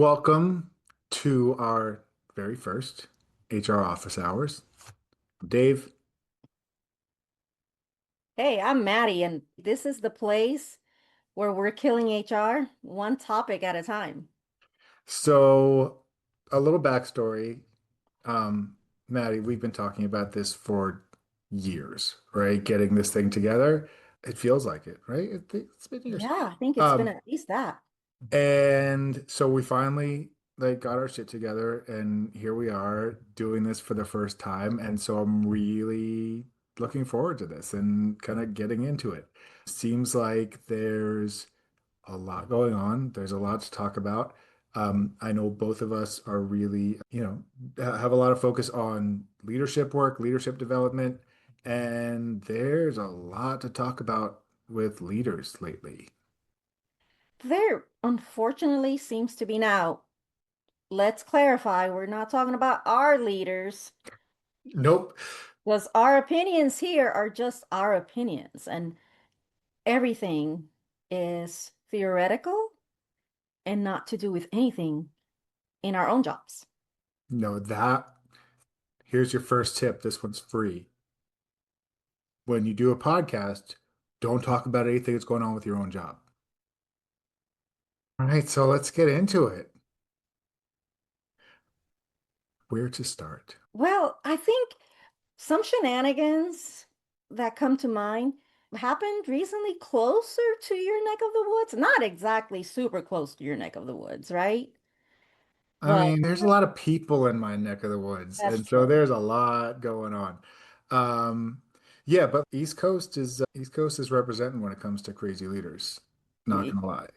Welcome to our very first HR office hours. Dave, Hey, I'm Maddie, and this is the place where we're killing HR one topic at a time. so a little backstory. Um, Maddie, we've been talking about this for years, right? Getting this thing together. It feels like it, right? It's been years. Yeah, I think it's been Um, at least that. and so we finally got our shit together and here we are doing this for the first time. And so I'm really looking forward to this and kind of getting into it. Seems like there's a lot going on. There's a lot to talk about. I know both of us are really, have a lot of focus on leadership work, leadership development, and there's a lot to talk about with leaders lately. There, unfortunately, seems to be now. Let's clarify, we're not talking about our leaders, Nope. because our opinions here are just our opinions, and everything is theoretical and not to do with anything in our own jobs. No, here's your first tip. This one's free. When you do a podcast, don't talk about anything that's going on with your own job. All right, so let's get into it. Where to start? Well, I think some shenanigans that come to mind happened recently closer to your neck of the woods. Not exactly super close to your neck of the woods, right? I But mean, there's a lot of people in my neck of the woods, that's and so true. there's a lot going on. Yeah, but East Coast is representing when it comes to crazy leaders. Not Y- gonna lie.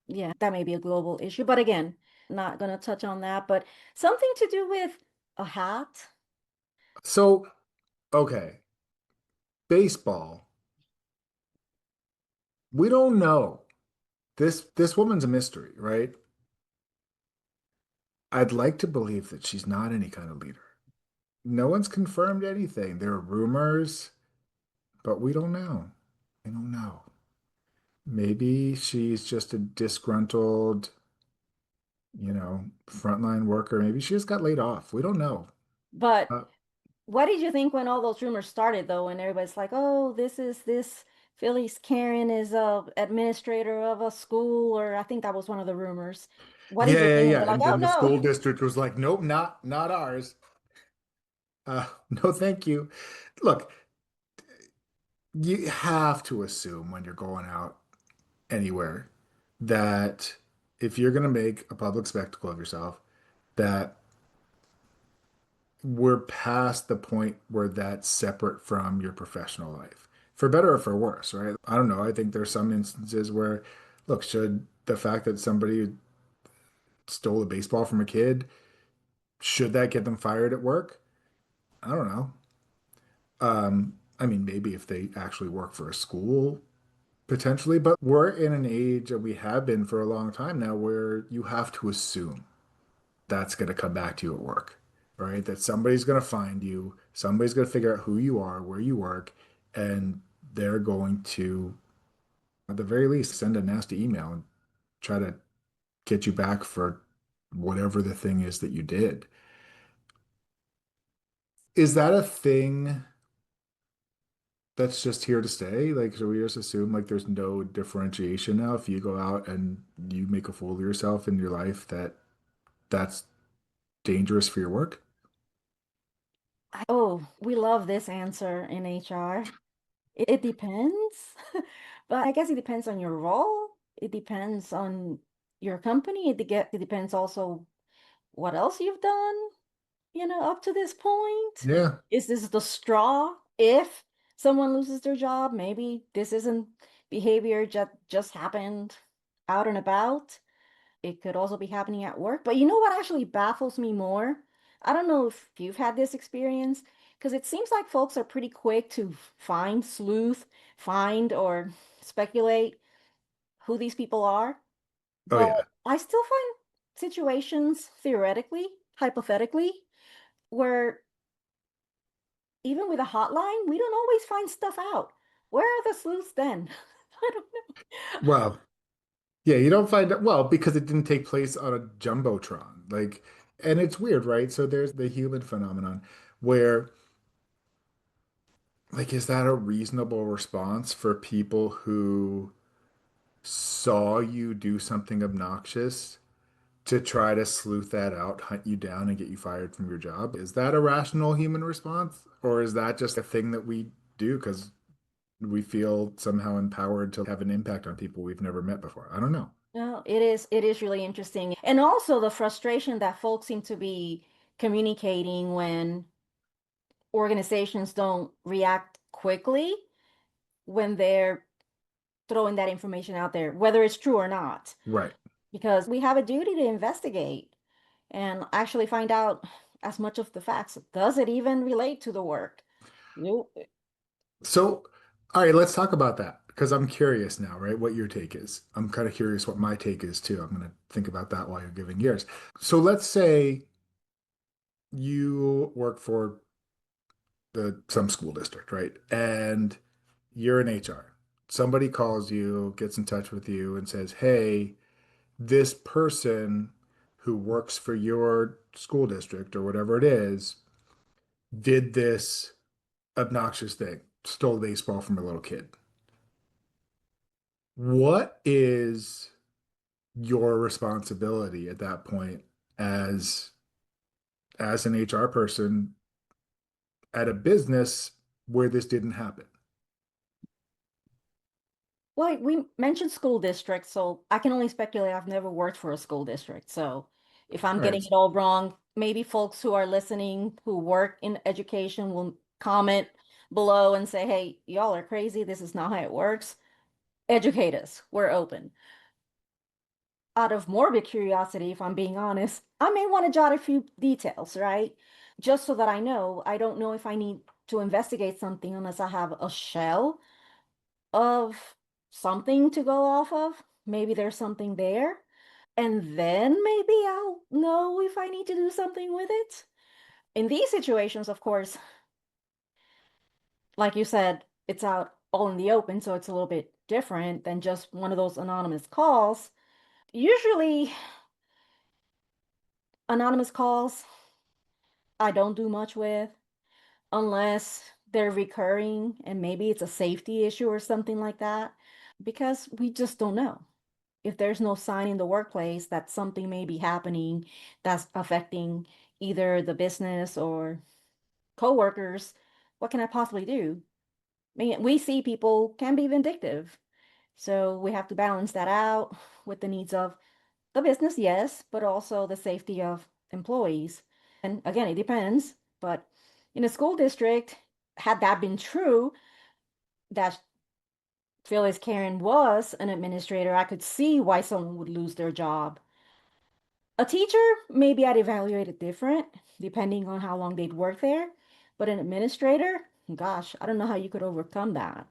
Yeah, that may be a global issue. But again, not going to touch on that. But something to do with a hat. So, okay, baseball. We don't know. This woman's a mystery, right? I'd like to believe that she's not any kind of leader. No one's confirmed anything. There are rumors, but we don't know. We don't know. Maybe she's just a disgruntled, frontline worker. Maybe she just got laid off. We don't know. But Uh, what did you think when all those rumors started, though, and everybody's like, "Oh, this Phillies Karen is a administrator of a school," or I think that was one of the rumors. What did yeah, you yeah, think when yeah. they're like, And "Oh then the no"? school district was like, nope, not ours. No, thank you. Look, you have to assume when you're going out anywhere that if you're going to make a public spectacle of yourself, that we're past the point where that's separate from your professional life, for better or for worse, right? I don't know. I think there's some instances where, look, should the fact that somebody stole a baseball from a kid, should that get them fired at work? I don't know. I mean, maybe if they actually work for a school, potentially, but we're in an age, and we have been for a long time now, where you have to assume that's going to come back to you at work, right? That somebody's going to find you, somebody's going to figure out who you are, where you work, and they're going to, at the very least, send a nasty email and try to get you back for whatever the thing is that you did. Is that a thing that's just here to stay? Like, should we just assume like there's no differentiation now if you go out and you make a fool of yourself in your life that that's dangerous for your work? Oh, we love this answer in HR. It depends, but I guess it depends on your role. It depends on your company. It depends also what else you've done, up to this point. Yeah. Is this the straw? If someone loses their job, maybe this isn't behavior just happened out and about. It could also be happening at work. But you know what actually baffles me more? I don't know if you've had this experience, because it seems like folks are pretty quick to find sleuth, find or speculate who these people are. Oh But yeah. I still find situations, theoretically, hypothetically, where even with a hotline, we don't always find stuff out. Where are the sleuths then? I don't know. Well, Yeah, you don't find it well because it didn't take place on a jumbotron. Like, and it's weird, right? So there's the human phenomenon where, like, is that a reasonable response for people who saw you do something obnoxious to try to sleuth that out, hunt you down, and get you fired from your job? Is that a rational human response? Or is that just a thing that we do because we feel somehow empowered to have an impact on people we've never met before? I don't know. No, it is really interesting. And also the frustration that folks seem to be communicating when organizations don't react quickly when they're throwing that information out there, whether it's true or not. Right. Because we have a duty to investigate and actually find out as much of the facts. Does it even relate to the work? Nope. So, all right, let's talk about that because I'm curious now, right? What your take is. I'm kind of curious what my take is too. I'm going to think about that while you're giving yours. So, let's say you work for the some school district, right? And you're in HR. Somebody calls you, gets in touch with you and says, "Hey, this person who works for your school district or whatever it is did this obnoxious thing, stole a baseball from a little kid." What is your responsibility at that point as an HR person at a business where this didn't happen? Well, we mentioned school districts, so I can only speculate. I've never worked for a school district. So if I'm All getting right. it all wrong, maybe folks who are listening who work in education will comment below and say, hey, y'all are crazy. This is not how it works. Educate us. We're open. Out of morbid curiosity, if I'm being honest, I may want to jot a few details, right? Just so that I know. I don't know if I need to investigate something unless I have a shell of something to go off of. Maybe there's something there. And then maybe I'll know if I need to do something with it. In these situations, of course, like you said, it's out all in the open, so it's a little bit different than just one of those anonymous calls. Usually, anonymous calls I don't do much with unless they're recurring and maybe it's a safety issue or something like that, because we just don't know. If there's no sign in the workplace that something may be happening that's affecting either the business or coworkers, what can I possibly do? I mean, we see people can be vindictive. So we have to balance that out with the needs of the business, yes, but also the safety of employees. And again, it depends. But in a school district, had that been true, that Phyllis Karen was an administrator, I could see why someone would lose their job. A teacher, maybe I'd evaluate it different, depending on how long they'd worked there. But an administrator, gosh, I don't know how you could overcome that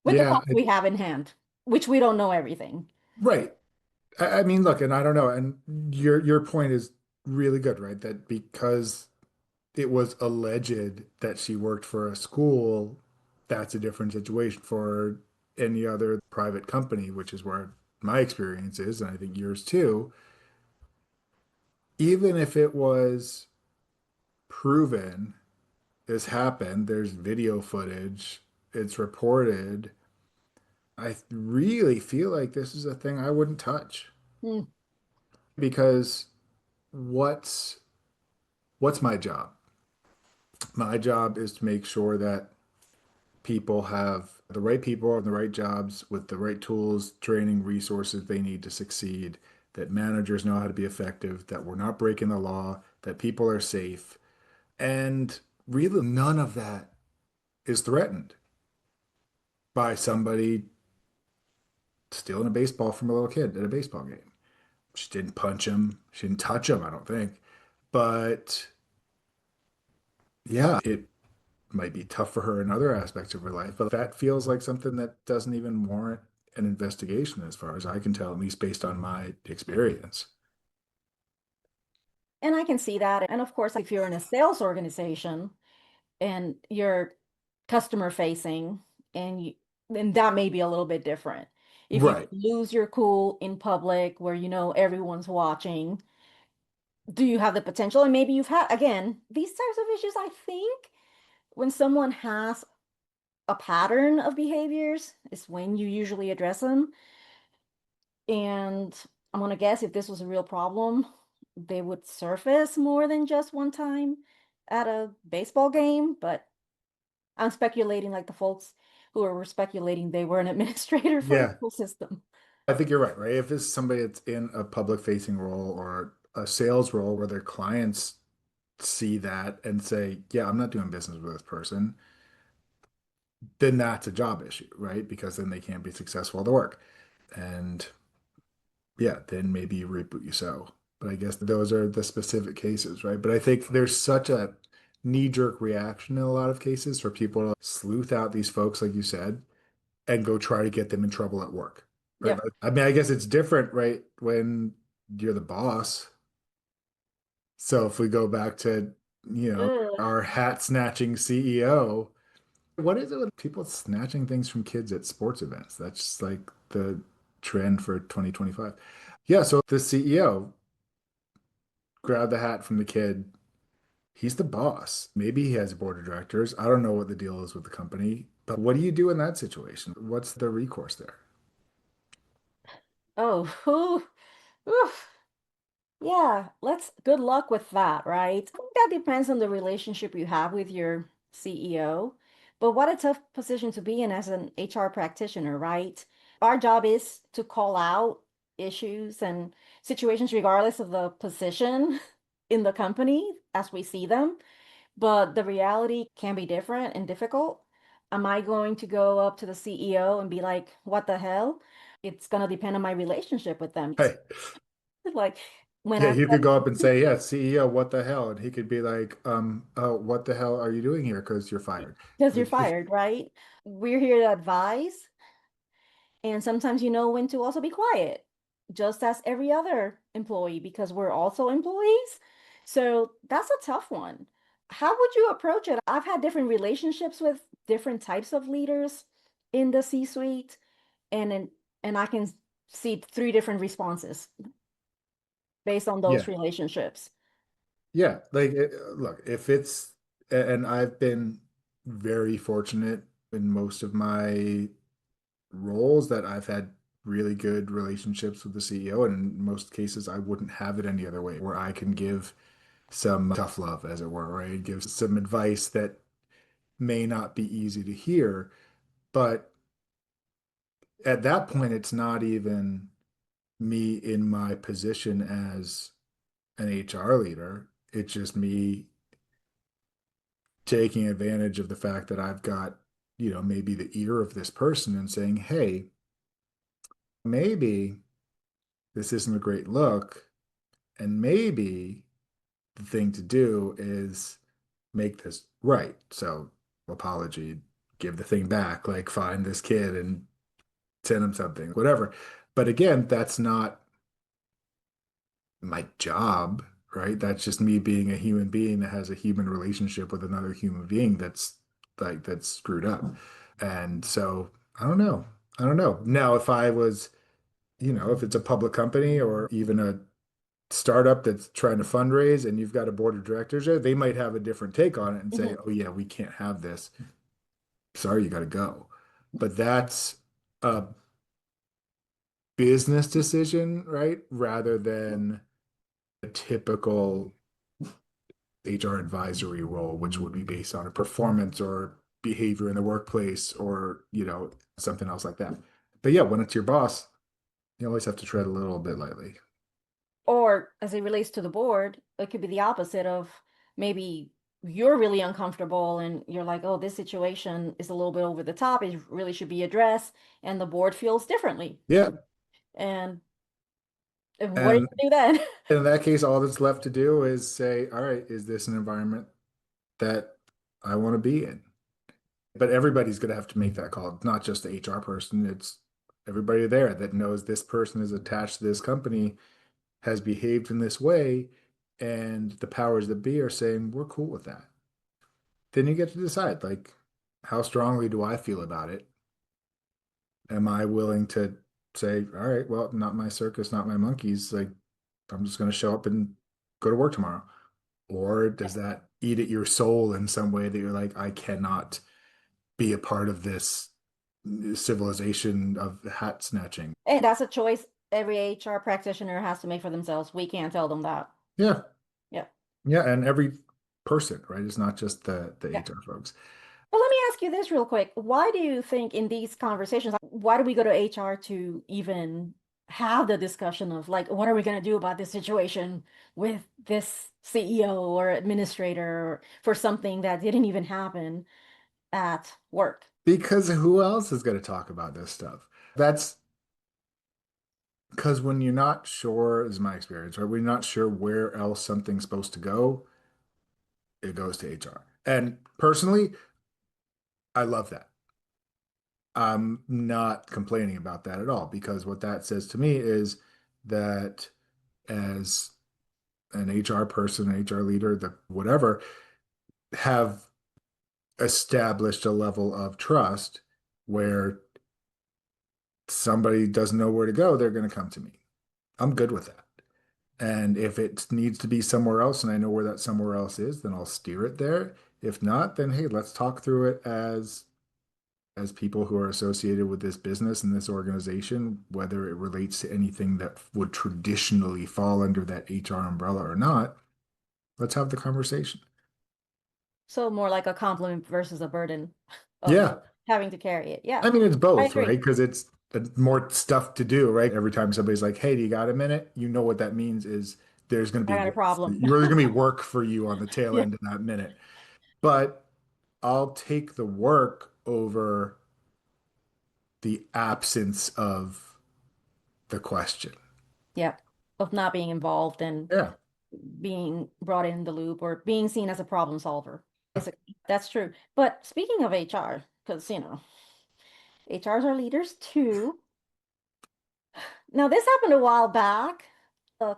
with the Yeah, facts we have in hand, which we don't know everything. right. I mean, look, and I don't know, and your point is really good, right? That because it was alleged that she worked for a school, that's a different situation for any other private company, which is where my experience is, and I think yours too. Even if it was proven this happened, there's video footage, it's reported. I really feel like this is a thing I wouldn't touch Hmm. because what's what's my job? My job is to make sure that people have the right people in the right jobs with the right tools, training, resources they need to succeed, that managers know how to be effective, that we're not breaking the law, that people are safe. And really, none of that is threatened by somebody stealing a baseball from a little kid at a baseball game. She didn't punch him, she didn't touch him, I don't think. But yeah, it might be tough for her in other aspects of her life, but that feels like something that doesn't even warrant an investigation, as far as I can tell, at least based on my experience. And I can see that. And of course, if you're in a sales organization and you're customer facing and you, then that may be a little bit different. If you Right. lose your cool in public where you know everyone's watching, do you have the potential? And maybe you've had, again, these types of issues, I think, when someone has a pattern of behaviors, is when you usually address them. And I'm gonna guess if this was a real problem, they would surface more than just one time at a baseball game. But I'm speculating like the folks who were speculating they were an administrator for the Yeah. school system. I think you're right? If it's somebody that's in a public facing role or a sales role where their clients see that and say, yeah, I'm not doing business with this person, then that's a job issue, right? Because then they can't be successful at the work. And yeah, then maybe you reap what you sow. But I guess those are the specific cases, right? But I think there's such a knee-jerk reaction in a lot of cases for people to sleuth out these folks, like you said, and go try to get them in trouble at work, right? Yep. I mean, I guess it's different, right? When you're the boss. So if we go back to, Ugh. our hat-snatching CEO, what is it with people snatching things from kids at sports events? That's just like the trend for 2025. Yeah, so the CEO grabbed the hat from the kid. He's the boss. Maybe he has a board of directors. I don't know what the deal is with the company, but what do you do in that situation? What's the recourse there? Oh, whew, oof. Yeah, good luck with that, right? I think that depends on the relationship you have with your CEO. But what a tough position to be in as an HR practitioner, right? Our job is to call out issues and situations regardless of the position in the company as we see them. But the reality can be different and difficult. Am I going to go up to the CEO and be like, what the hell? It's going to depend on my relationship with them. Hey, Like when yeah, I you could go up and say, yeah, CEO, what the hell? And he could be like, oh, what the hell are you doing here? Because you're fired. because you're Like, fired, right? We're here to advise, and sometimes you know when to also be quiet, just as every other employee, because we're also employees. So that's a tough one. How would you approach it? I've had different relationships with different types of leaders in the C-suite, and and I can see three different responses based on those yeah, relationships. yeah. Like, look, if it's, and I've been very fortunate in most of my roles that I've had really good relationships with the CEO, and in most cases, I wouldn't have it any other way, where I can give some tough love, as it were, right? Give some advice that may not be easy to hear, but at that point, it's not even me in my position as an HR leader. It's just me taking advantage of the fact that I've got, maybe the ear of this person and saying, hey, maybe this isn't a great look. And maybe the thing to do is make this right. So, apology, give the thing back, like find this kid and send him something, whatever. But again, that's not my job, right? That's just me being a human being that has a human relationship with another human being that's screwed up. And so I don't know. I don't know. Now, if I was, if it's a public company or even a startup that's trying to fundraise and you've got a board of directors there, they might have a different take on it and say, Mhm. oh, yeah, we can't have this. Sorry, you got to go. But that's a business decision, right? Rather than a typical HR advisory role, which would be based on a performance or behavior in the workplace or, something else like that. But yeah, when it's your boss, you always have to tread a little bit lightly. Or as it relates to the board, it could be the opposite of maybe you're really uncomfortable and you're like, oh, this situation is a little bit over the top. It really should be addressed. And the board feels differently. Yeah. And what do And you do then? in that case, all that's left to do is say, all right, is this an environment that I want to be in? But everybody's going to have to make that call. It's not just the HR person, it's everybody there that knows this person is attached to this company, has behaved in this way, and the powers that be are saying, we're cool with that. Then you get to decide, like, how strongly do I feel about it? Am I willing to say, all right, well, not my circus, not my monkeys. Like, I'm just going to show up and go to work tomorrow? Or does that eat at your soul in some way that you're like, I cannot be a part of this civilization of hat snatching? And that's a choice every HR practitioner has to make for themselves. We can't tell them that. Yeah. Yeah. Yeah. And every person, right? It's not just the Yeah. HR folks. But let me ask you this real quick. Why do you think in these conversations, like, why do we go to HR to even have the discussion of like, what are we going to do about this situation with this CEO or administrator for something that didn't even happen at work? Because who else is going to talk about this stuff? That's because when you're not sure, is my experience, right? When you're not sure where else something's supposed to go, it goes to HR. And personally, I love that. I'm not complaining about that at all because what that says to me is that as an HR person, an HR leader, the whatever, have established a level of trust where somebody doesn't know where to go, they're going to come to me. I'm good with that. And if it needs to be somewhere else and I know where that somewhere else is, then I'll steer it there. If not, then hey, let's talk through it as people who are associated with this business and this organization, whether it relates to anything that would traditionally fall under that HR umbrella or not. Let's have the conversation. So more like a compliment versus a burden of Yeah. having to carry it. Yeah, I mean, it's I both, right? agree. Because it's more stuff to do, right? Every time somebody's like, hey, do you got a minute? You know what that means is there's going to I be got a work. problem. There's going to be work for you on the tail Yeah. end of that minute. But I'll take the work over the absence of the question. Yeah. Of not being involved and Yeah. being brought in the loop or being seen as a problem solver. Basically, that's true. But speaking of HR, because HRs are leaders too. Now, this happened a while back.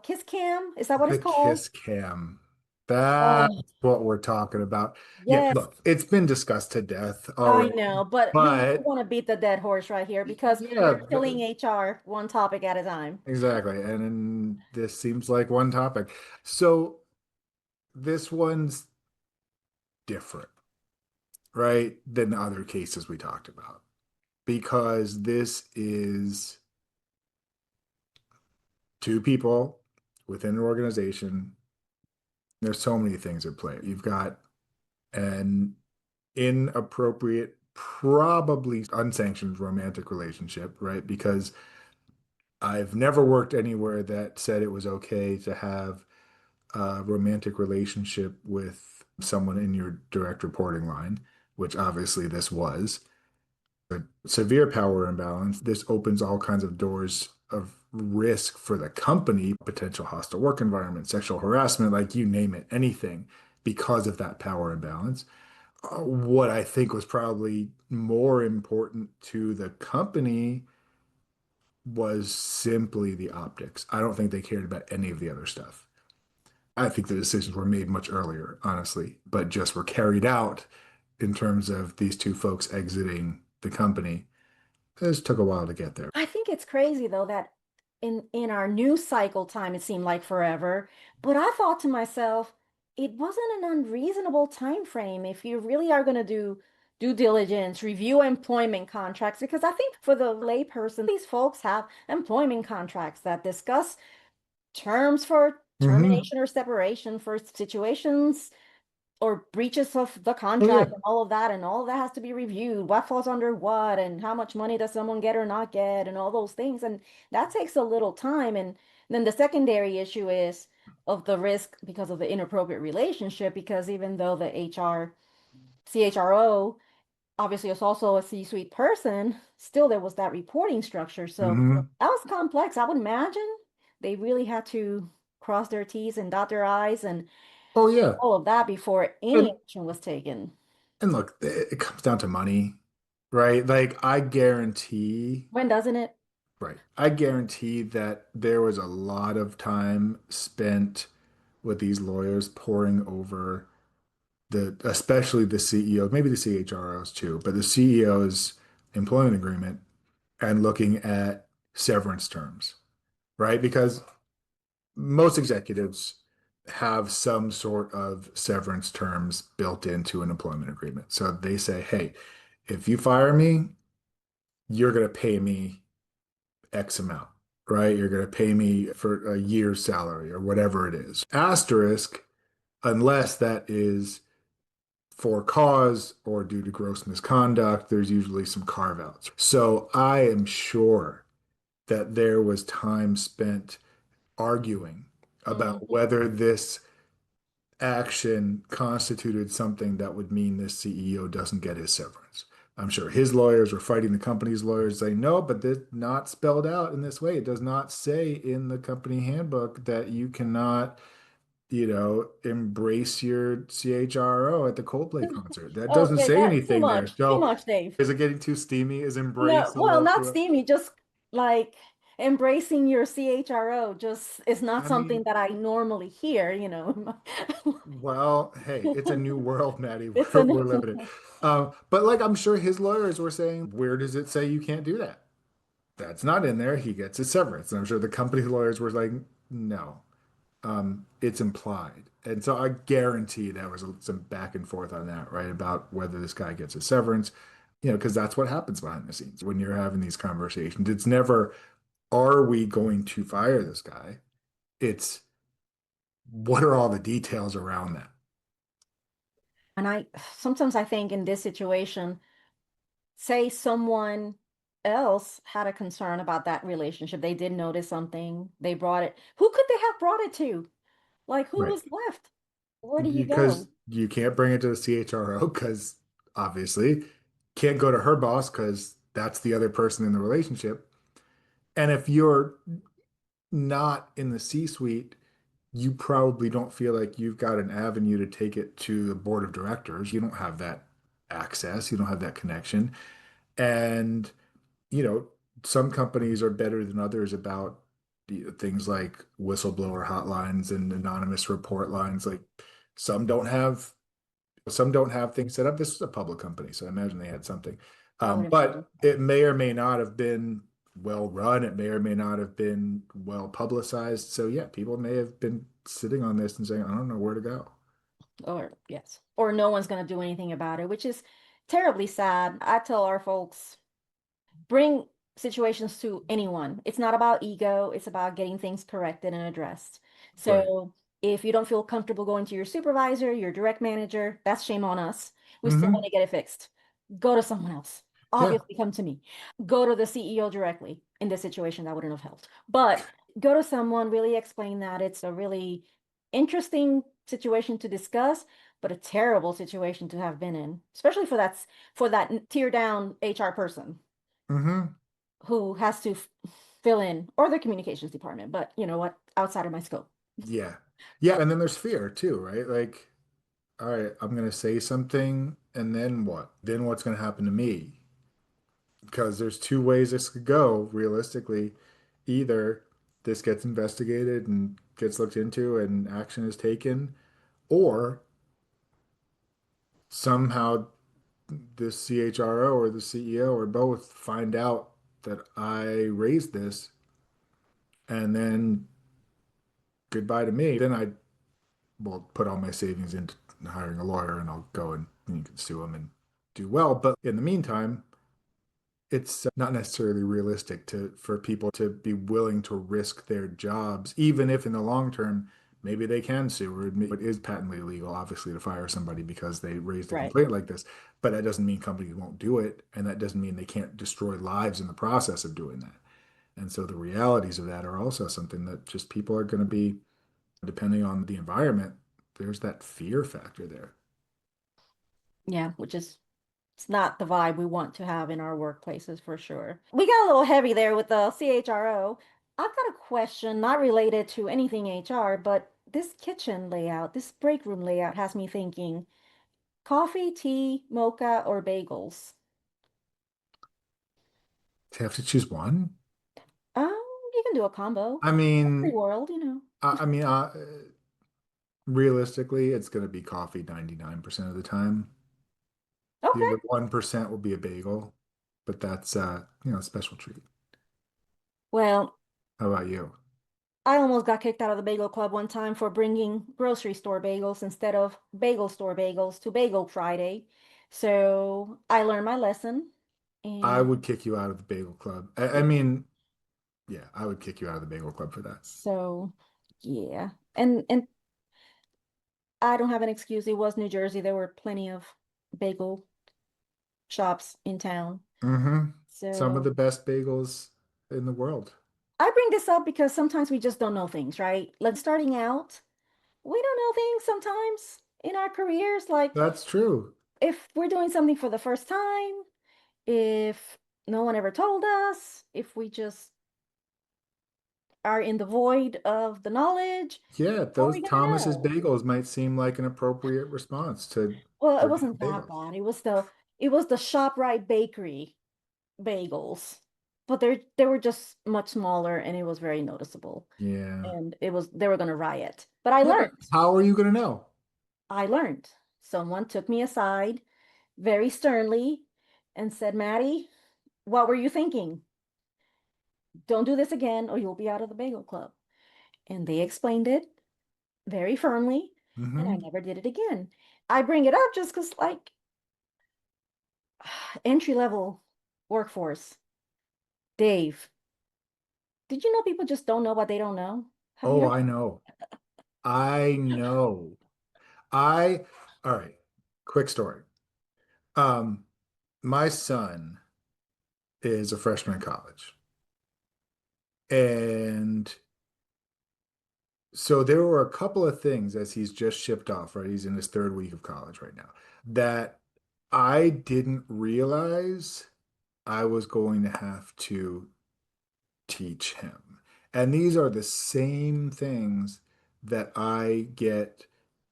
Kiss cam, is that what it's The called? kiss cam. That's Oh, what we're talking about. Yeah, yes, look, it's been discussed to death I already. know, but we don't But want to beat the dead horse right here because yeah, we're killing HR one topic at a time. exactly. And this seems like one topic. So this one's different, right, than other cases we talked about because this is two people within an organization. There's so many things at play. You've got an inappropriate, probably unsanctioned romantic relationship, right? Because I've never worked anywhere that said it was okay to have a romantic relationship with someone in your direct reporting line, which obviously this was. A severe power imbalance. This opens all kinds of doors of risk for the company, potential hostile work environment, sexual harassment, like you name it, anything because of that power imbalance. What I think was probably more important to the company was simply the optics. I don't think they cared about any of the other stuff. I think the decisions were made much earlier, honestly, but just were carried out in terms of these two folks exiting the company. It just took a while to get there. I think it's crazy though that in our news cycle time it seemed like forever, but I thought to myself, it wasn't an unreasonable time frame if you really are going to do due diligence, review employment contracts, because I think for the layperson, these folks have employment contracts that discuss terms for Hmm. termination or separation for situations or breaches of the Oh yeah. contract and all of that has to be reviewed. What falls under what and how much money does someone get or not get and all those things. And that takes a little time. And then the secondary issue is of the risk because of the inappropriate relationship, because even though the CHRO obviously is also a C-suite person, still there was that reporting structure. So Hmm. that was complex. I would imagine they really had to cross their T's and dot their I's and Oh yeah. all of that before any And action was taken. and look, it comes down to money, right? Like I guarantee, When doesn't it? right. I guarantee that there was a lot of time spent with these lawyers poring over especially the CEO, maybe the CHROs too, but the CEO's employment agreement and looking at severance terms, right? Because most executives have some sort of severance terms built into an employment agreement. So they say, hey, if you fire me, you're going to pay me X amount, right? You're going to pay me for a year's salary or whatever it is. Asterisk, unless that is for cause or due to gross misconduct, there's usually some carve outs. So I am sure that there was time spent arguing about Mhm. whether this action constituted something that would mean this CEO doesn't get his severance. I'm sure his lawyers were fighting the company's lawyers saying, no, but this not spelled out in this way. It does not say in the company handbook that you cannot, embrace your CHRO at the Coldplay concert. That doesn't Okay, say that too anything there. much, too So much, Dave. is it getting too steamy? Is No, embrace a well, little not too? steamy, just like embracing your CHRO just is not I something mean, that I normally hear. well, hey, it's a new world, Maddie. It's We're an living it. But like I'm sure his lawyers were saying, where does it say you can't do that? That's not in there. He gets his severance. And I'm sure the company lawyers were like, no, it's implied. And so I guarantee there was some back and forth on that, right? About whether this guy gets a severance, because that's what happens behind the scenes when you're having these conversations. It's never, are we going to fire this guy? It's, what are all the details around that? And I sometimes I think in this situation, say someone else had a concern about that relationship. They did notice something. They brought it. Who could they have brought it to? Like who Right. was left? Where do you Because go? you can't bring it to the CHRO because obviously can't go to her boss because that's the other person in the relationship. And if you're not in the C-suite, you probably don't feel like you've got an avenue to take it to the board of directors. You don't have that access, you don't have that connection. And, you know, some companies are better than others about things like whistleblower hotlines and anonymous report lines. Like some don't have things set up. This was a public company, so I imagine they had something. I would imagine But so. it may or may not have been well run. It may or may not have been well publicized. So yeah, people may have been sitting on this and saying, I don't know where to go. Or yes. Or no one's gonna do anything about it, which is terribly sad. I tell our folks, bring situations to anyone. It's not about ego, it's about getting things corrected and addressed. Right. So if you don't feel comfortable going to your supervisor, your direct manager, that's shame on us. We still want Hmm. to get it fixed. Go to someone else. Yeah. Obviously, come to me. Go to the CEO directly. In this situation, that wouldn't have helped. But go to someone, really explain that it's a really interesting situation to discuss, but a terrible situation to have been in, especially for that tier down HR person Hmm. who has to fill in, or the communications department, but you know what, outside of my scope. Yeah. Yeah. And then there's fear too, right? Like, all right, I'm going to say something, and then what? Then what's going to happen to me? Because there's two ways this could go realistically. Either this gets investigated and gets looked into and action is taken, or somehow the CHRO or the CEO or both find out that I raised this and then goodbye to me. Then I will put all my savings into hiring a lawyer and I'll go and you can sue him and do well. But in the meantime, it's not necessarily realistic to for people to be willing to risk their jobs, even if in the long term maybe they can sue or it is patently illegal, obviously, to fire somebody because they raised a Right. complaint like this. But that doesn't mean companies won't do it, and that doesn't mean they can't destroy lives in the process of doing that. And so the realities of that are also something that just people are going to be, depending on the environment, there's that fear factor there. Yeah, which is it's not the vibe we want to have in our workplaces for sure. We got a little heavy there with the CHRO. I've got a question not related to anything HR, but this kitchen layout, this break room layout has me thinking coffee, tea, mocha, or bagels. To have to choose one. Um, you can do a combo. I Free mean, world. I mean, realistically, it's going to be coffee 99% of the time. The Okay. other 1% will be a bagel, but that's a special treat. Well, How about you? I almost got kicked out of the bagel club one time for bringing grocery store bagels instead of bagel store bagels to Bagel Friday. So I learned my lesson. I And would kick you out of the bagel club. I mean, yeah, I would kick you out of the bagel club for that. so, yeah. And I don't have an excuse. It was New Jersey. There were plenty of bagel shops in town. Hmm. Some of So the best bagels in the world. I bring this up because sometimes we just don't know things, right? Like starting out, we don't know things sometimes in our careers. Like That's true. if we're doing something for the first time, if no one ever told us, if we just are in the void of the knowledge, Yeah, how are we those gonna Thomas's know? bagels might seem like an appropriate response to Well, it bringing wasn't that bagels. bad. It was the ShopRite Bakery bagels, but they were just much smaller and it was very noticeable. Yeah. And it was they were gonna riot. But I Yeah, but learned. how are you going to know? I learned. Someone took me aside very sternly and said, Maddie, what were you thinking? Don't do this again or you'll be out of the bagel club. And they explained it very firmly, and I Hmm. never did it again. I bring it up just because, like, entry level workforce. Dave, did you know people just don't know what they don't know? Have you Oh, heard? I know. I know. I, all right, quick story. Um, my son is a freshman in college. And so there were a couple of things as he's just shipped off, right? He's in his third week of college right now, that I didn't realize I was going to have to teach him. And these are the same things that I get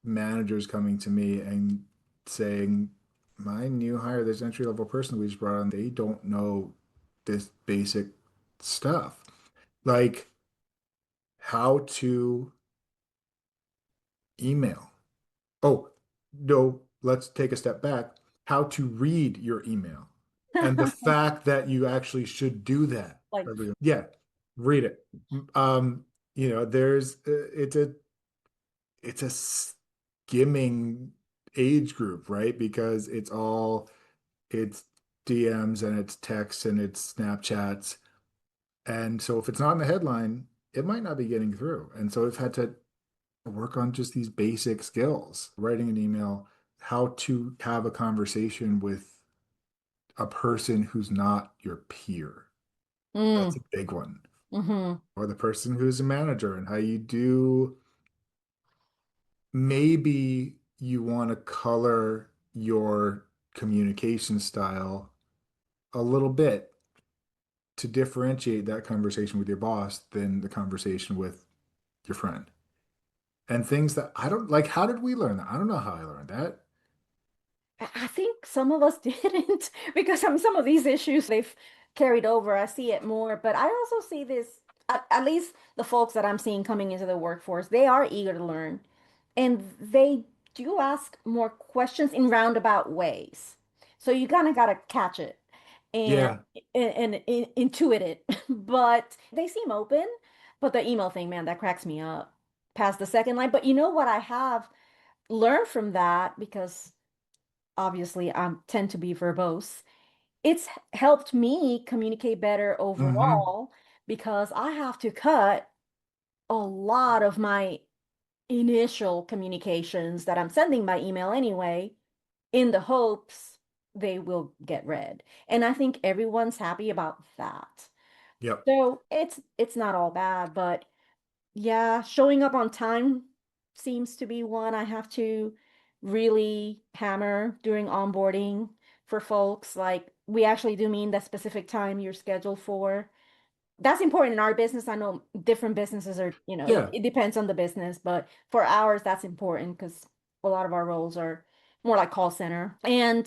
managers coming to me and saying, my new hire, this entry level person we just brought on, they don't know this basic stuff. Like how to email. Oh, no, let's take a step back. How to read your email. And the fact that you actually should do that. Like, Yeah, read it. Um, there's it's a skimming age group, right? Because it's DMs and it's texts and it's Snapchats. And so if it's not in the headline, it might not be getting through. And so I've had to work on just these basic skills, writing an email, how to have a conversation with a person who's not your peer. That's a mm, big one. mm-hmm. Or the person who's a manager and how you do, maybe you want to color your communication style a little bit to differentiate that conversation with your boss than the conversation with your friend. And things that I don't like, how did we learn that? I don't know how I learned that. I think some of us didn't because some of these issues they've carried over. I see it more, but I also see this, at least the folks that I'm seeing coming into the workforce, they are eager to learn and they do ask more questions in roundabout ways. So you kind of got to catch it and, Yeah. and intuit it. But they seem open. But the email thing, man, that cracks me up past the second line. But you know what I have learned from that because obviously I tend to be verbose. It's helped me communicate better Hmm. overall because I have to cut a lot of my initial communications that I'm sending by email anyway, in the hopes they will get read. And I think everyone's happy about that. Yep. So it's not all bad, but yeah, showing up on time seems to be one I have to really hammer during onboarding for folks. Like, we actually do mean that specific time you're scheduled for. That's important in our business. I know different businesses are, it, Yeah. it depends on the business, but for ours, that's important because a lot of our roles are more like call center. And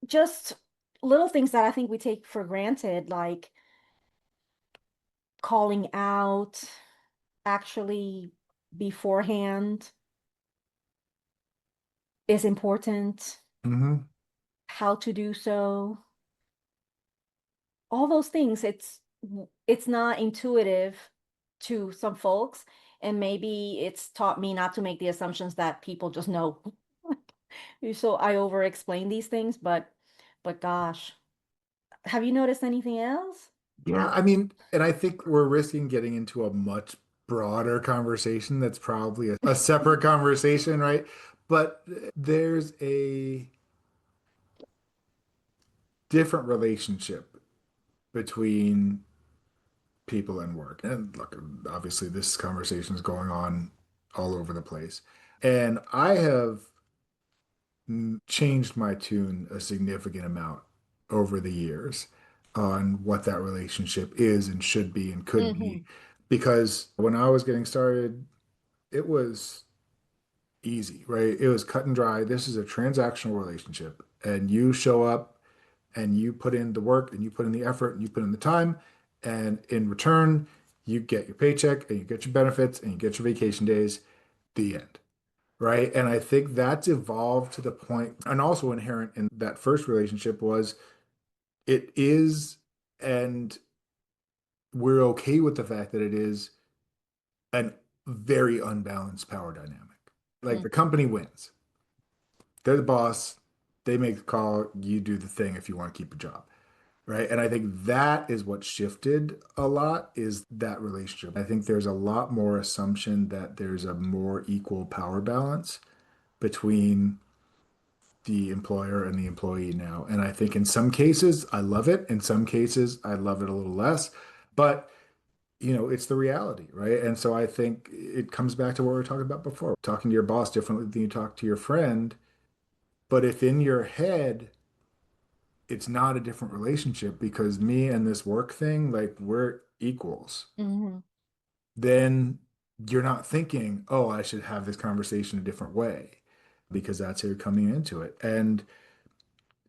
just little things that I think we take for granted, like calling out actually beforehand is important, Hmm. how to do so, all those things. It's it's not intuitive to some folks, and maybe it's taught me not to make the assumptions that people just know. So I over explain these things, but gosh, have you noticed anything else? Yeah, I mean, and I think we're risking getting into a much broader conversation that's probably a separate conversation, right? But there's a different relationship between people and work. And look, obviously, this conversation is going on all over the place. And I have changed my tune a significant amount over the years on what that relationship is and should be and could be. Hmm. Because when I was getting started, it was easy, right? It was cut and dry. This is a transactional relationship, and you show up and you put in the work and you put in the effort and you put in the time, and in return, you get your paycheck and you get your benefits and you get your vacation days. The end. Right. And I think that's evolved to the point, and also inherent in that first relationship was it is, and we're okay with the fact that it is an very unbalanced power dynamic. Like the company wins. They're the boss. They make the call. You do the thing if you want to keep a job. Right. And I think that is what shifted a lot is that relationship. I think there's a lot more assumption that there's a more equal power balance between the employer and the employee now. And I think in some cases, I love it. In some cases, I love it a little less. But, it's the reality, right? And so I think it comes back to what we were talking about before, talking to your boss differently than you talk to your friend. But if in your head, it's not a different relationship because me and this work thing, like we're equals, Hmm. then you're not thinking, oh, I should have this conversation a different way because that's how you're coming into it. And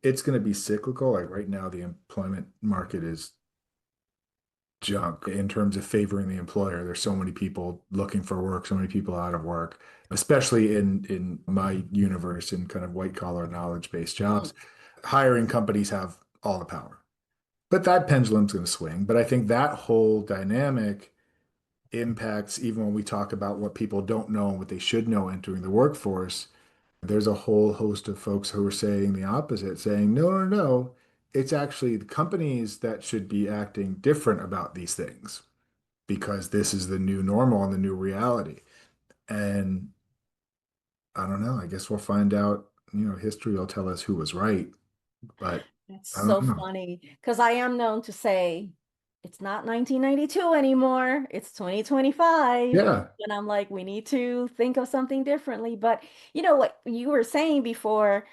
it's going to be cyclical. Like right now, the employment market is junk in terms of favoring the employer. There's so many people looking for work, so many people out of work, especially in my universe in kind of white collar knowledge based jobs. Hiring companies have all the power. But that pendulum's going to swing. But I think that whole dynamic impacts even when we talk about what people don't know and what they should know entering the workforce. There's a whole host of folks who are saying the opposite, saying, no, no, no, it's actually the companies that should be acting different about these things because this is the new normal and the new reality. And I don't know, I guess we'll find out, history will tell us who was right, but That's I don't so know. funny because I am known to say it's not 1992 anymore, it's 2025. Yeah. And I'm like, we need to think of something differently. But you know what you were saying before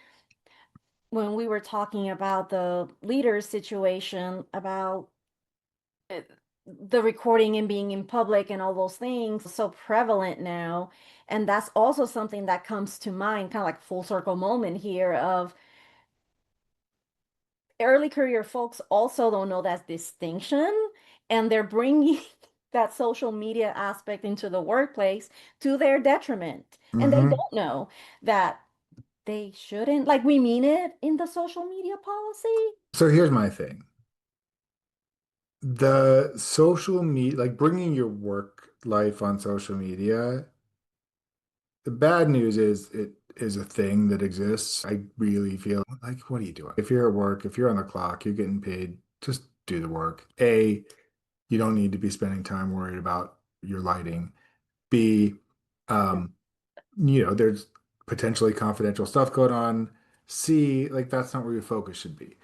when we were talking about the leaders situation, about uh, the recording and being in public and all those things so prevalent now. And that's also something that comes to mind, kind of like full circle moment here of early career folks also don't know that distinction, and they're bringing that social media aspect into the workplace to their detriment. And they Hmm. don't know that they shouldn't, like, we mean it in the social media policy. So here's my thing. The social media, like bringing your work life on social media, the bad news is it is a thing that exists. I really feel like, what are you doing? If you're at work, if you're on the clock, you're getting paid, just do the work. A, you don't need to be spending time worried about your lighting. B, um, there's potentially confidential stuff going on. C, like that's not where your focus should be.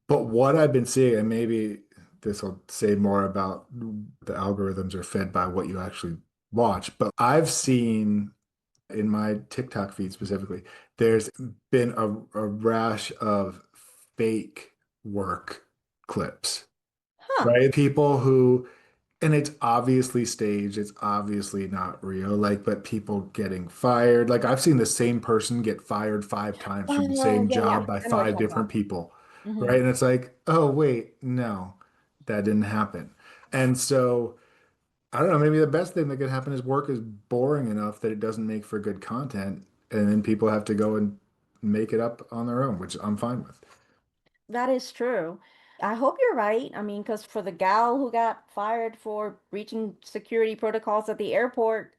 But what I've been seeing, and maybe this will say more about the algorithms are fed by what you actually watch, but I've seen in my TikTok feed specifically, there's been a rash of fake work clips, Huh. right? People who, and it's obviously staged, it's obviously not real, like, but people getting fired. Like, I've seen the same person get fired 5 times from the Oh, same yeah, yeah. job by I know what five you're talking different about. people, Hmm. right? And it's like, oh, wait, no, that didn't happen. And so, I don't know, maybe the best thing that could happen is work is boring enough that it doesn't make for good content, and then people have to go and make it up on their own, which I'm fine with. That is true. I hope you're right. I mean, because for the gal who got fired for breaching security protocols at the airport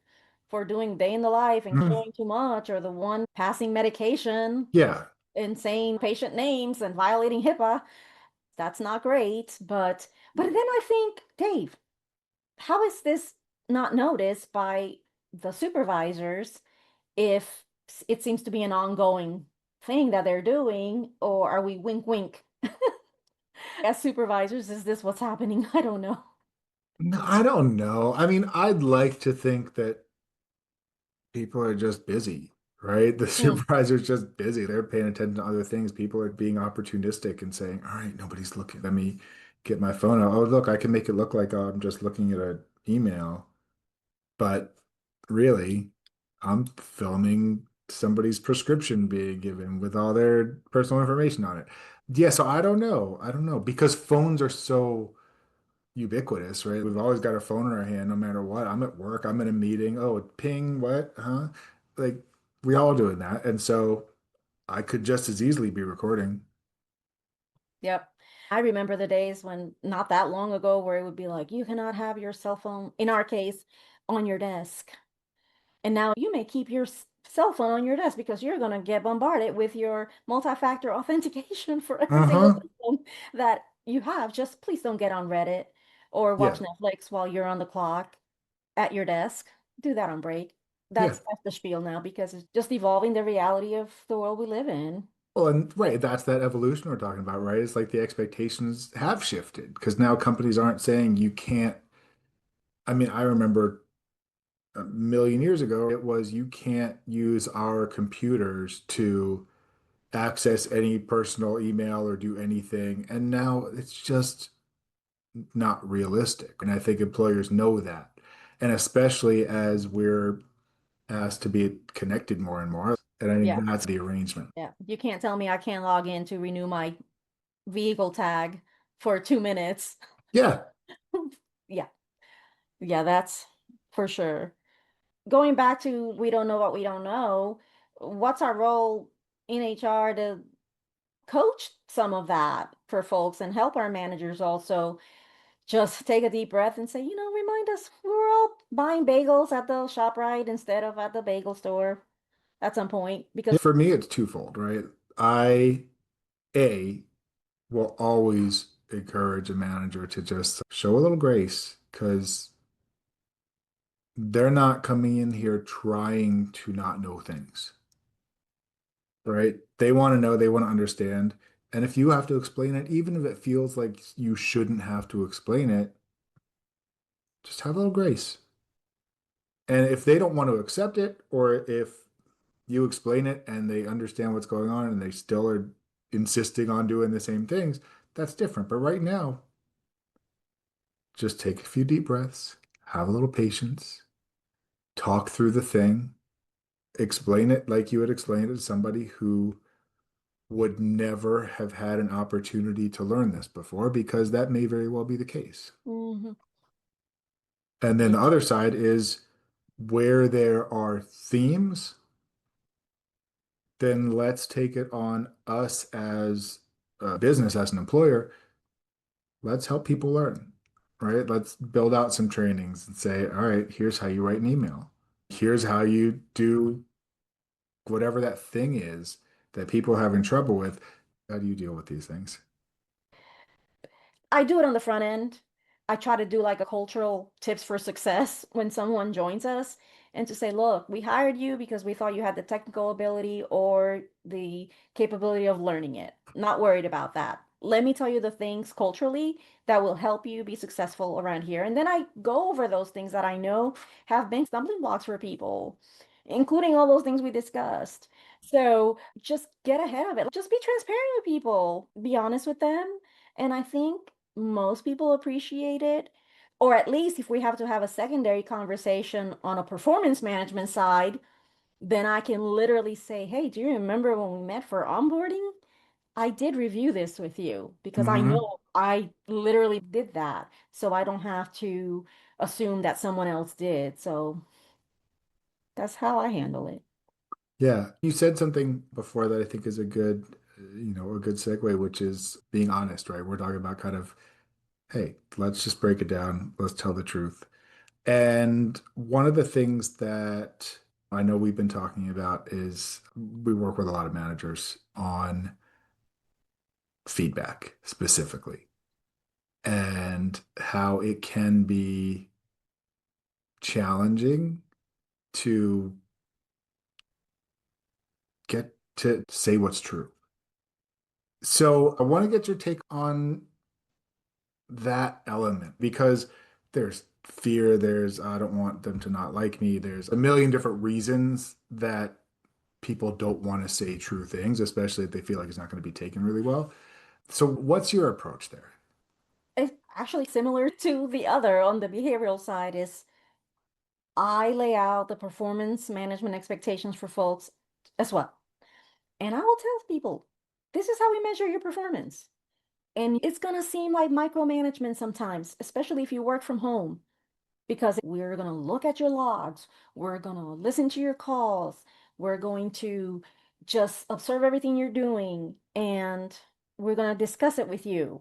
for doing day in the life and Mhm. caring too much, or the one passing medication Yeah. and saying patient names and violating HIPAA, that's not great. But then I think, Dave, how is this not noticed by the supervisors if it seems to be an ongoing thing that they're doing, or are we wink wink as supervisors? Is this what's happening? I don't know. No, I don't know. I mean, I'd like to think that people are just busy, right? The Mm, supervisor's just busy. They're paying attention to other things. People are being opportunistic and saying, all right, nobody's looking. Let me get my phone out. Oh, look, I can make it look like I'm just looking at an email. But really, I'm filming somebody's prescription being given with all their personal information on it. Yeah, so I don't know. I don't know because phones are so ubiquitous, right? We've always got a phone in our hand no matter what. I'm at work, I'm in a meeting. Oh, ping, what? Huh? Like we all doing that. And so I could just as easily be recording. yep. I remember the days when not that long ago where it would be like, you cannot have your cell phone, in our case, on your desk. And now you may keep your cell phone on your desk because you're going to get bombarded with your multi-factor authentication for every single Uh-huh. system that you have. Just please don't get on Reddit or watch Yeah. Netflix while you're on the clock at your desk. Do that on break. Yeah. That's the spiel now because it's just evolving the reality of the world we live in. Well, and But right, that's that evolution we're talking about, right? It's like the expectations have shifted because now companies aren't saying you can't. I mean, I remember a million years ago, it was you can't use our computers to access any personal email or do anything. And now it's just not realistic. And I think employers know that. And especially as we're asked to be connected more and more. And I think yeah, that's the arrangement. yeah. You can't tell me I can't log in to renew my vehicle tag for 2 minutes. Yeah. Yeah, yeah, that's for sure. Going back to we don't know what we don't know, what's our role in HR to coach some of that for folks and help our managers also just take a deep breath and say, remind us we're all buying bagels at the ShopRite instead of at the bagel store at some point because For me, it's twofold, right? I, A, will always encourage a manager to just show a little grace because they're not coming in here trying to not know things, right? They want to know, they want to understand. And if you have to explain it, even if it feels like you shouldn't have to explain it, just have a little grace. And if they don't want to accept it, or if you explain it and they understand what's going on and they still are insisting on doing the same things, that's different. But right now, just take a few deep breaths, have a little patience, talk through the thing, explain it like you would explain it to somebody who would never have had an opportunity to learn this before, because that may very well be the case. Mhm. And then Yeah. the other side is where there are themes, then let's take it on us as a business, as an employer. Let's help people learn, right? Let's build out some trainings and say, all right, here's how you write an email. Here's how you do whatever that thing is that people are having trouble with. How do you deal with these things? I do it on the front end. I try to do like a cultural tips for success when someone joins us and to say, look, we hired you because we thought you had the technical ability or the capability of learning it. Not worried about that. Let me tell you the things culturally that will help you be successful around here. And then I go over those things that I know have been stumbling blocks for people, including all those things we discussed. So just get ahead of it. Just be transparent with people, be honest with them. And I think most people appreciate it. Or at least if we have to have a secondary conversation on a performance management side, then I can literally say, hey, do you remember when we met for onboarding? I did review this with you because I Hmm. know I literally did that. So I don't have to assume that someone else did. So that's how I handle it. Yeah, you said something before that I think is a good a good segue, which is being honest, right? We're talking about kind of, hey, let's just break it down. Let's tell the truth. And one of the things that I know we've been talking about is we work with a lot of managers on feedback specifically and how it can be challenging to get to say what's true. So I want to get your take on that element because there's fear, there's I don't want them to not like me, there's a million different reasons that people don't want to say true things, especially if they feel like it's not going to be taken really well. So what's your approach there? It's actually similar to the other on the behavioral side is I lay out the performance management expectations for folks as well. And I will tell people, this is how we measure your performance. And it's going to seem like micromanagement sometimes, especially if you work from home, because we're going to look at your logs, we're going to listen to your calls, we're going to just observe everything you're doing, and we're going to discuss it with you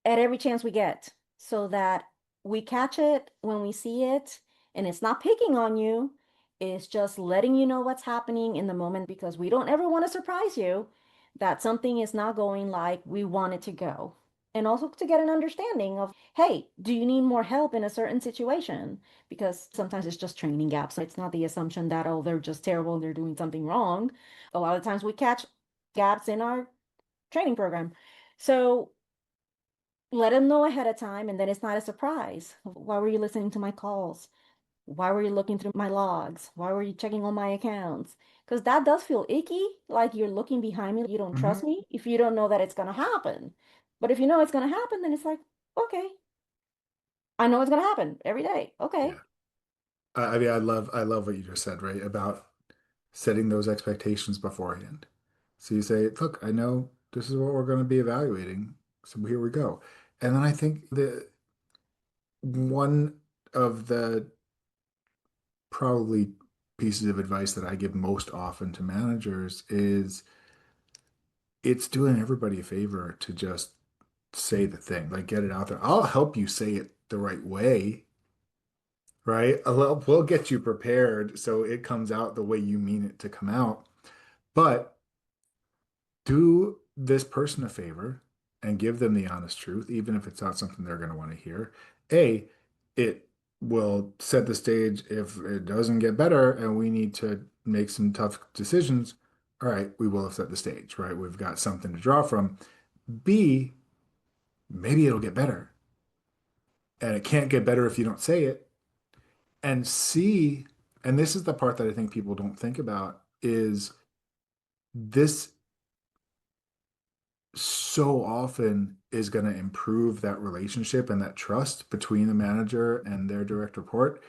at every chance we get so that we catch it when we see it. And it's not picking on you, it's just letting you know what's happening in the moment because we don't ever want to surprise you that something is not going like we want it to go. And also to get an understanding of, hey, do you need more help in a certain situation? Because sometimes it's just training gaps. It's not the assumption that, oh, they're just terrible, they're doing something wrong. A lot of times we catch gaps in our training program. So let them know ahead of time, and then it's not a surprise. Why were you listening to my calls? Why were you looking through my logs? Why were you checking on my accounts? Because that does feel icky, like you're looking behind me, you don't trust Hmm. me if you don't know that it's going to happen. But if you know it's going to happen, then it's like, okay, I know it's going to happen every day. Okay. Yeah. I mean, I love what you just said, right? About setting those expectations beforehand. So you say, look, I know this is what we're going to be evaluating. So here we go. And then I think the one of the probably pieces of advice that I give most often to managers is it's doing everybody a favor to just say the thing, like get it out there. I'll help you say it the right way, right? We'll get you prepared so it comes out the way you mean it to come out. But do this person a favor and give them the honest truth, even if it's not something they're going to want to hear. A, it will set the stage if it doesn't get better and we need to make some tough decisions. All right, we will have set the stage, right? We've got something to draw from. B, maybe it'll get better. And it can't get better if you don't say it. And C, and this is the part that I think people don't think about, is this so often is going to improve that relationship and that trust between the manager and their direct report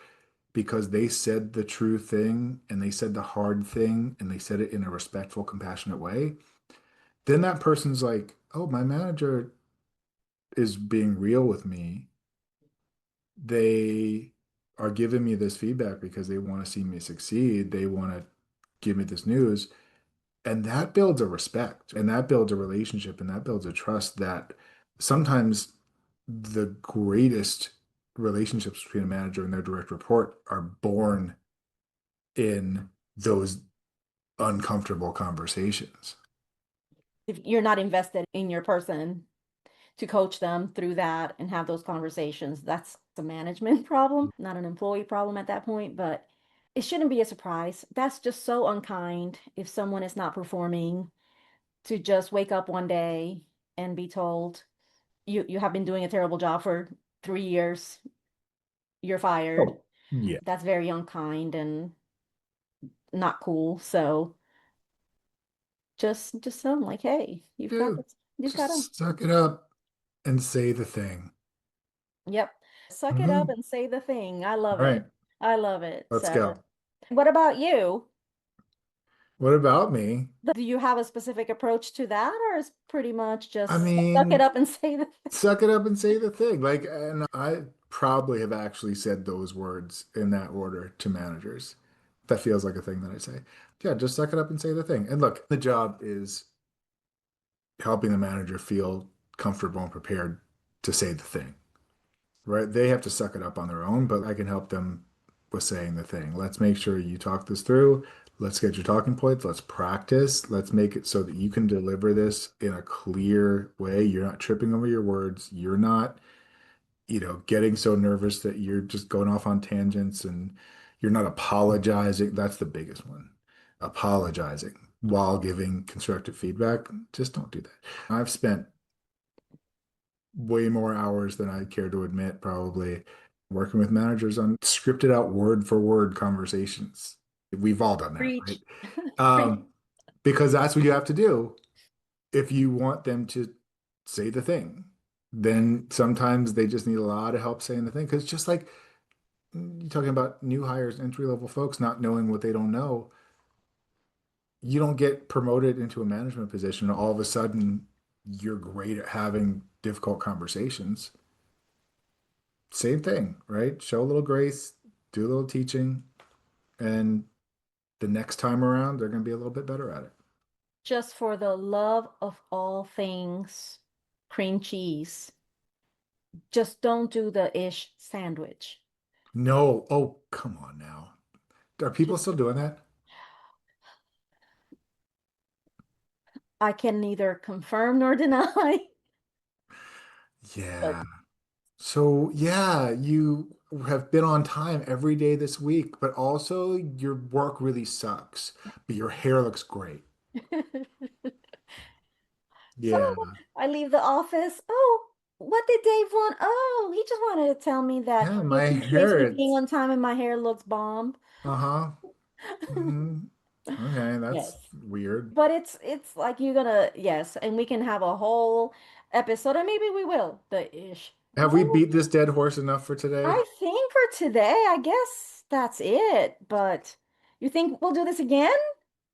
because they said the true thing and they said the hard thing and they said it in a respectful, compassionate way. Then that person's like, oh, my manager is being real with me. They are giving me this feedback because they want to see me succeed. They want to give me this news. And that builds a respect and that builds a relationship and that builds a trust that sometimes the greatest relationships between a manager and their direct report are born in those uncomfortable conversations. If you're not invested in your person to coach them through that and have those conversations, that's a management problem, not an employee problem at that point. But it shouldn't be a surprise. That's just so unkind if someone is not performing to just wake up one day and be told you have been doing a terrible job for 3 years, you're fired. Oh, yeah. That's very unkind and not cool. So just tell them like, hey, Yeah, you've got to, just suck it up and say the thing. yep, suck it up Hmm. and say the thing. I All love it. right, I love it. let's So, go. what about you? What about me? Do you have a specific approach to that, or is pretty much I just suck it mean, up and say the thing? suck it up and say the thing. Like, and I probably have actually said those words in that order to managers. That feels like a thing that I say. Yeah, just suck it up and say the thing. And look, the job is helping the manager feel comfortable and prepared to say the thing, right? They have to suck it up on their own, but I can help them with saying the thing. Let's make sure you talk this through. Let's get your talking points. Let's practice. Let's make it so that you can deliver this in a clear way. You're not tripping over your words. You're not, getting so nervous that you're just going off on tangents and you're not apologizing. That's the biggest one. Apologizing while giving constructive feedback. Just don't do that. I've spent way more hours than I care to admit, probably working with managers on scripted out word for word conversations. We've all done that, right? Preach. Preach. Um, because that's what you have to do if you want them to say the thing. Then sometimes they just need a lot of help saying the thing. Because just like you're talking about new hires, entry level folks not knowing what they don't know, you don't get promoted into a management position. All of a sudden, you're great at having difficult conversations. Same thing, right? Show a little grace, do a little teaching, and the next time around, they're going to be a little bit better at it. Just for the love of all things cream cheese, just don't do the ish sandwich. No, oh, come on now. Are people still doing that? I can neither confirm nor deny, but Yeah. So, yeah, you have been on time every day this week, but also your work really sucks, but your hair looks great. so Yeah. I leave the office. Oh, what did Dave want? Oh, he just wanted to tell me that Yeah, he my appreciates hair, me being it's, on time and my hair looks bomb. uh-huh. Hmm. Okay, that's Yes. weird. But it's like you're gonna, yes, and we can have a whole episode, and maybe we will, the ish. Have we Oh, beat this dead horse enough for today? I think for today, I guess that's it. But you think we'll do this again?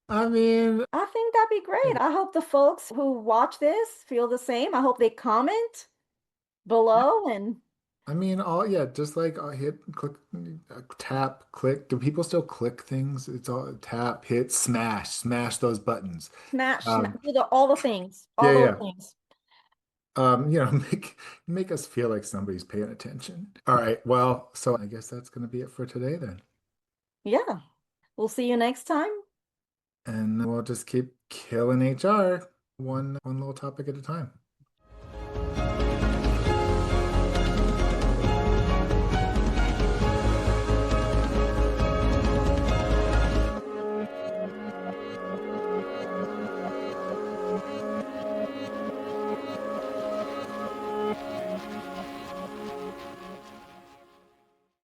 I mean, I think that'd be great. I hope the folks who watch this feel the same. I hope they comment below and all yeah, just like hit, click, tap, click. Do people still click things? It's all tap, hit, smash those buttons. smash, do all the things, Yeah, all those yeah. things. Make us feel like somebody's paying attention. All right, well, so I guess that's gonna be it for today then, Yeah. We'll see you next time. and we'll just keep killing HR one little topic at a time.